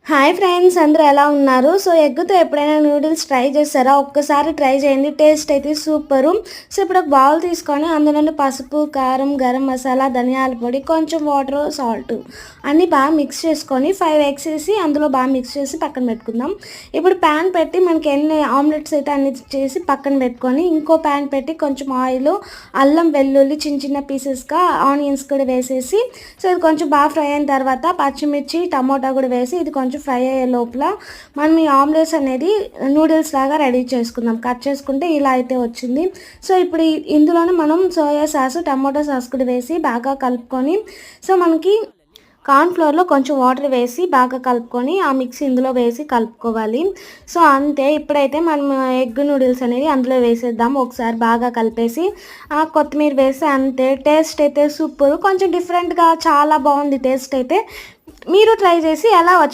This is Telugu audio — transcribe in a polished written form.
హాయ్ ఫ్రెండ్స్, అందరూ ఎలా ఉన్నారు? సో ఎగ్గుతో ఎప్పుడైనా నూడిల్స్ ట్రై చేస్తారా? ఒక్కసారి ట్రై చేయండి, టేస్ట్ అయితే సూపరు. సో ఇప్పుడు ఒక బౌల్ తీసుకొని అందులో పసుపు, కారం, గరం మసాలా, ధనియాల పొడి, కొంచెం వాటర్, సాల్ట్ అన్నీ బాగా మిక్స్ చేసుకొని 5 ఎగ్స్ వేసి అందులో బాగా మిక్స్ చేసి పక్కన పెట్టుకుందాం. ఇప్పుడు ప్యాన్ పెట్టి మనకి ఎన్ని ఆమ్లెట్స్ అయితే అన్ని చేసి పక్కన పెట్టుకొని ఇంకో ప్యాన్ పెట్టి కొంచెం ఆయిల్, అల్లం వెల్లుల్లి చిన్న చిన్న పీసెస్గా ఆనియన్స్ కూడా వేసేసి సో ఇది కొంచెం బాగా ఫ్రై అయిన తర్వాత పచ్చిమిర్చి, టమోటా కూడా వేసి ఇది కొంచెం ఫ్రై అయ్యే లోపల మనం ఈ ఆమ్లెట్స్ అనేది నూడిల్స్ లాగా రెడీ చేసుకుందాం. కట్ చేసుకుంటే ఇలా అయితే వచ్చింది. సో ఇప్పుడు ఇందులోనే మనం సోయా సాస్, టమోటా సాస్ కూడా వేసి బాగా కలుపుకొని సో మనకి కార్న్‌ఫ్లోర్‌లో కొంచెం వాటర్ వేసి బాగా కలుపుకొని ఆ మిక్స్ ఇందులో వేసి కలుపుకోవాలి. సో అంతే. ఇప్పుడైతే మనం ఎగ్ నూడిల్స్ అనేది అందులో వేసేద్దాం. ఒకసారి బాగా కలిపేసి కొత్తిమీర వేసి అంతే. టేస్ట్ అయితే సూపర్. కొంచెం డిఫరెంట్‌గా చాలా బాగుంది టేస్ట్ అయితే. మీరు ట్రై చేసి ఎలా